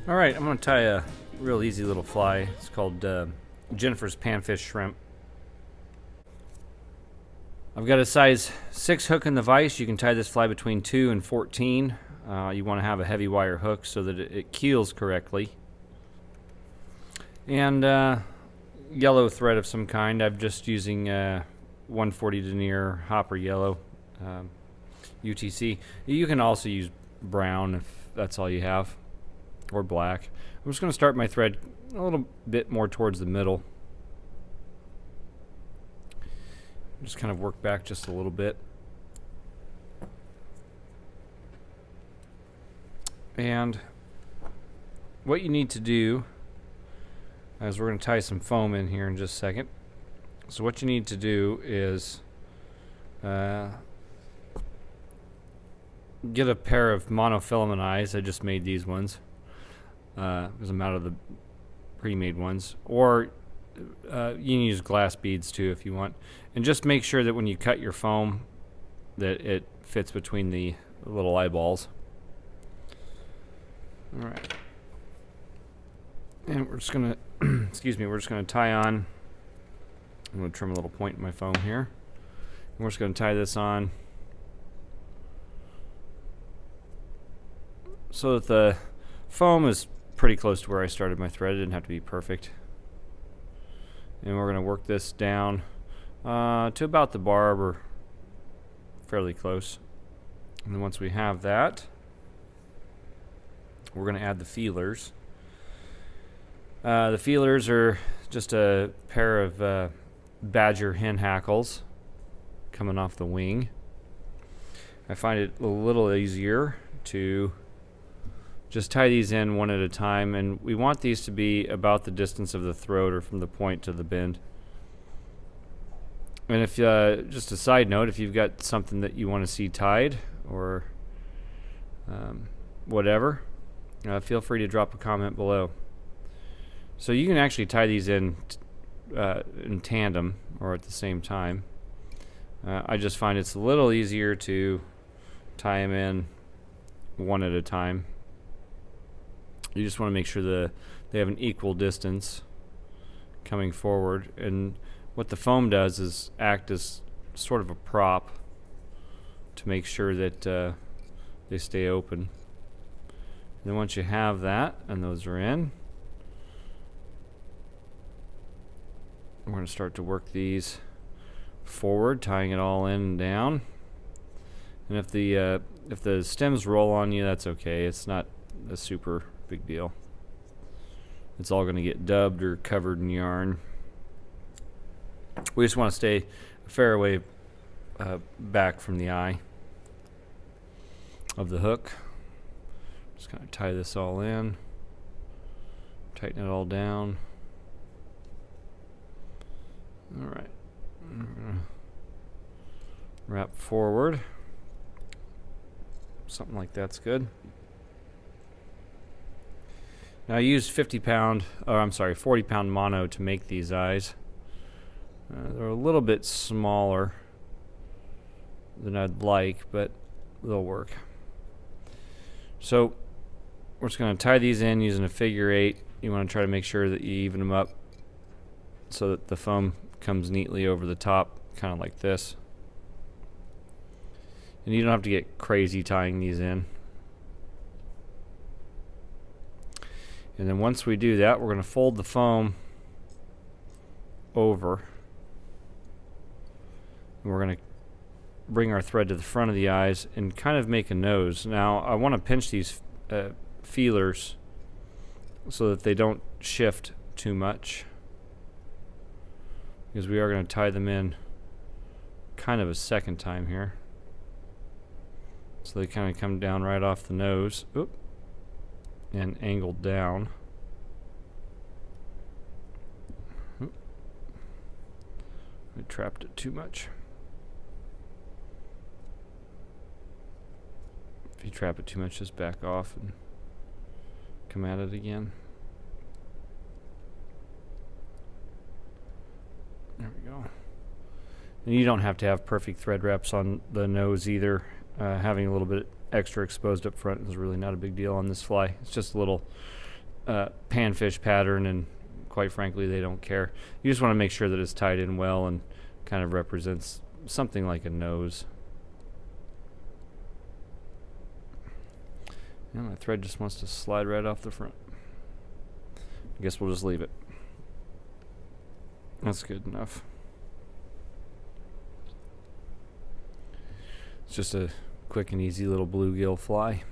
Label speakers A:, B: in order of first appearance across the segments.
A: Alright, I'm going to tie a real easy little fly. It's called Jennifer's Panfish Shrimp. I've got a size 6 hook in the vise. You can tie this fly between 2 and 14. You want to have a heavy wire hook so that it keels correctly. And yellow thread of some kind. I'm just using 140 denier hopper yellow UTC. You can also use brown if that's all you have, or black. I'm just going to start my thread a little bit more towards the middle. Just kind of work back just a little bit. And what you need to do, as we're going to tie some foam in here in just a second. So what you need to do is get a pair of monofilament eyes. I just made these ones because I'm out of the pre-made ones. Or you can use glass beads too if you want. And just make sure that when you cut your foam that it fits between the little eyeballs. Alright. And we're just going to, excuse me, we're just going to tie on. I'm going to trim a little point in my foam here. And we're just going to tie this on so that the foam is pretty close to where I started my thread. It didn't have to be perfect. And we're going to work this down to about the barb, or fairly close. And then once we have that, we're going to add the feelers. The feelers are just a pair of badger hen hackles coming off the wing. I find it a little easier to just tie these in one at a time, and we want these to be about the distance of the throat, or from the point to the bend. And if just a side note, if you've got something that you want to see tied, or whatever, feel free to drop a comment below. So you can actually tie these in tandem or at the same time. I just find it's a little easier to tie them in one at a time. You just want to make sure that they have an equal distance coming forward. And what the foam does is act as sort of a prop to make sure that they stay open. And then once you have that and those are in, we're going to start to work these forward, tying it all in and down. And if the stems roll on you, that's okay. It's not a super big deal. It's all going to get dubbed or covered in yarn. We just want to stay a fair way back from the eye of the hook. Just kind of tie this all in, tighten it all down. Alright, wrap forward. Something like that's good. Now I used 40 pound mono to make these eyes. They're a little bit smaller than I'd like, but they'll work. So we're just going to tie these in using a figure 8. You want to try to make sure that you even them up so that the foam comes neatly over the top, kind of like this. And you don't have to get crazy tying these in. And then once we do that, we're going to fold the foam over. And we're going to bring our thread to the front of the eyes and kind of make a nose. Now, I want to pinch these feelers so that they don't shift too much, because we are going to tie them in kind of a second time here. So they kind of come down right off the nose. Oop. And angled down. Oop. I trapped it too much. If you trap it too much, just back off and come at it again. There we go. And you don't have to have perfect thread wraps on the nose either. Having a little bit extra exposed up front is really not a big deal on this fly. It's just a little panfish pattern, and quite frankly, they don't care. You just want to make sure that it's tied in well and kind of represents something like a nose. And my thread just wants to slide right off the front. I guess we'll just leave it. That's good enough. It's just a quick and easy little bluegill fly.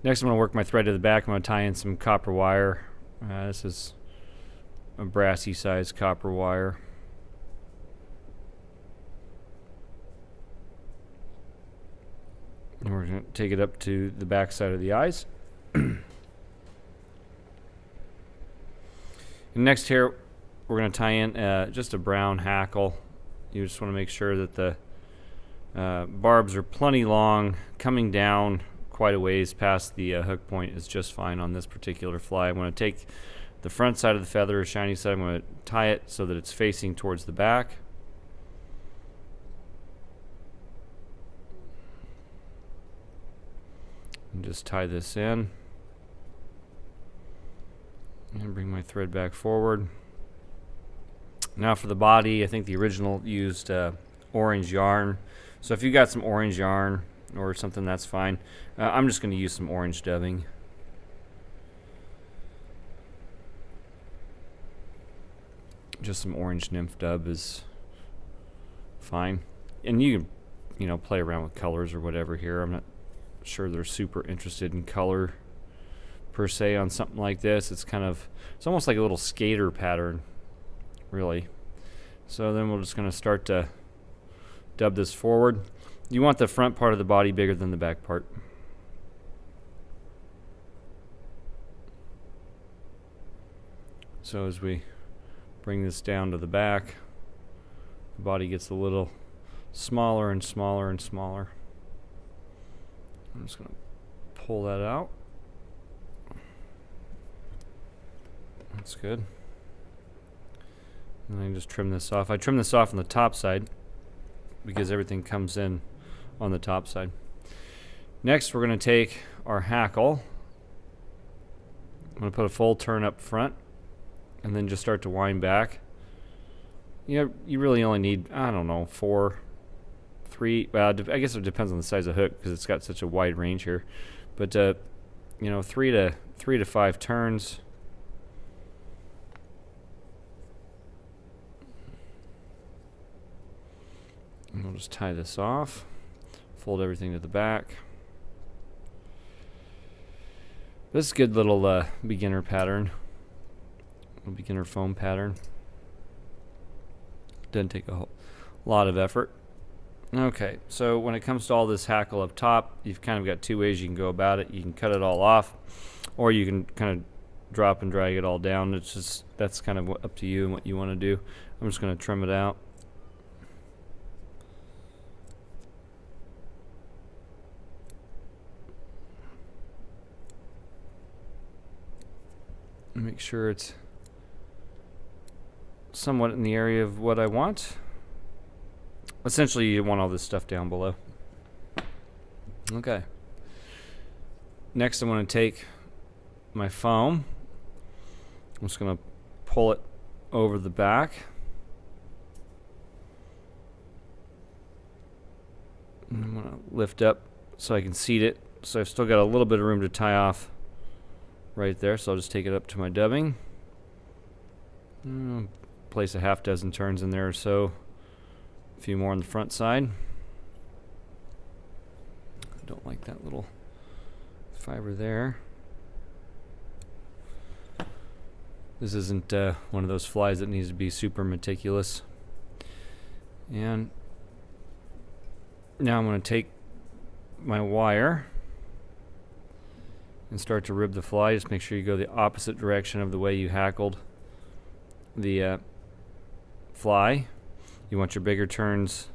A: Next, I'm going to work my thread to the back. I'm going to tie in some copper wire. This is a brassy sized copper wire. And we're going to take it up to the back side of the eyes. And next here, we're going to tie in just a brown hackle. You just want to make sure that the barbs are plenty long. Coming down quite a ways past the hook point is just fine on this particular fly. I'm going to take the front side of the feather, a shiny side, I'm going to tie it so that it's facing towards the back. And just tie this in. And bring my thread back forward. Now for the body, I think the original used orange yarn. So if you got some orange yarn or something, that's fine. I'm just going to use some orange dubbing. Just some orange nymph dub is fine. And you can, play around with colors or whatever here. I'm not sure they're super interested in color per se on something like this. It's almost like a little skater pattern, really. So then we're just going to start to dub this forward. You want the front part of the body bigger than the back part. So as we bring this down to the back, the body gets a little smaller and smaller and smaller. I'm just going to pull that out. That's good. And I can just trim this off. I trim this off on the top side because everything comes in on the top side. Next, we're going to take our hackle. I'm going to put a full turn up front and then just start to wind back. You really only need, I don't know, 4, 3. Well, I guess it depends on the size of the hook because it's got such a wide range here. But 3 to 5 turns. And we'll just tie this off, fold everything to the back. This is a good little beginner pattern, a beginner foam pattern. Doesn't take a whole lot of effort. Okay, so when it comes to all this hackle up top, you've kind of got 2 ways you can go about it. You can cut it all off, or you can kind of drop and drag it all down. That's kind of up to you and what you want to do. I'm just going to trim it out. Make sure it's somewhat in the area of what I want. Essentially, you want all this stuff down below. Okay. Next, I'm going to take my foam. I'm just going to pull it over the back. And I'm going to lift up so I can seat it. So I've still got a little bit of room to tie off right there, so I'll just take it up to my dubbing. Place a half dozen turns in there or so. A few more on the front side. I don't like that little fiber there. This isn't one of those flies that needs to be super meticulous. And now I'm going to take my wire and start to rib the fly. Just make sure you go the opposite direction of the way you hackled the fly. You want your bigger turns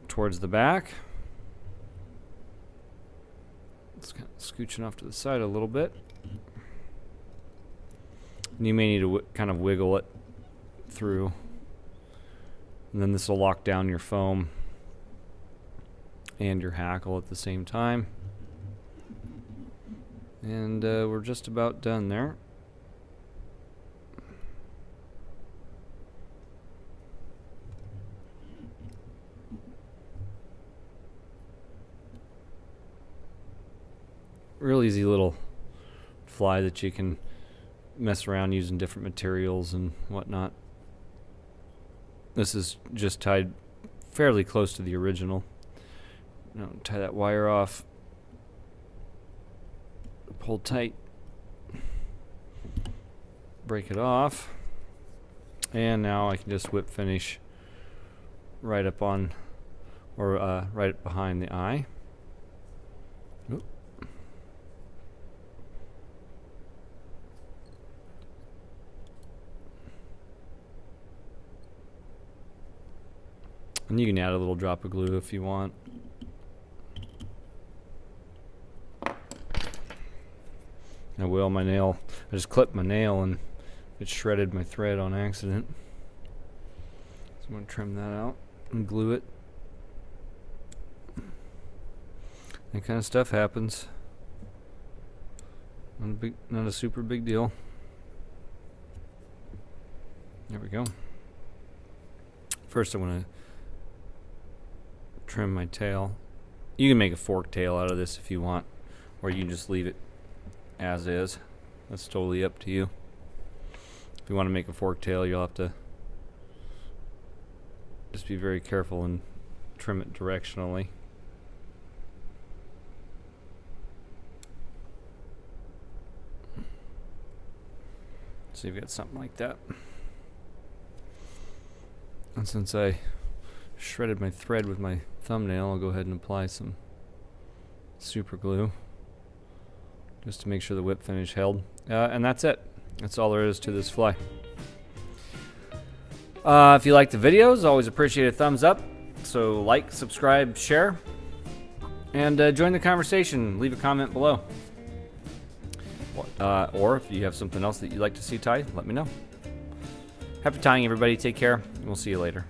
A: towards the back. It's kind of scooching off to the side a little bit. And you may need to kind of wiggle it through. And then this will lock down your foam and your hackle at the same time. And we're just about done there. Real easy little fly that you can mess around using different materials and whatnot. This is just tied fairly close to the original. Now tie that wire off. Pull tight. Break it off. And now I can just whip finish right up on, or right behind the eye. Oop. And you can add a little drop of glue if you want. I will, my nail, I just clipped my nail and it shredded my thread on accident. So I'm going to trim that out and glue it. That kind of stuff happens. Not a super big deal. There we go. First I want to trim my tail. You can make a fork tail out of this if you want, or you can just leave it as is. That's totally up to you. If you want to make a fork tail, you'll have to just be very careful and trim it directionally. So you've got something like that. And since I shredded my thread with my thumbnail, I'll go ahead and apply some super glue just to make sure the whip finish held. And that's it. That's all there is to this fly. If you like the videos, always appreciate a thumbs up. So like, subscribe, share, and join the conversation. Leave a comment below. Or if you have something else that you'd like to see tied, let me know. Happy tying, everybody. Take care, and we'll see you later.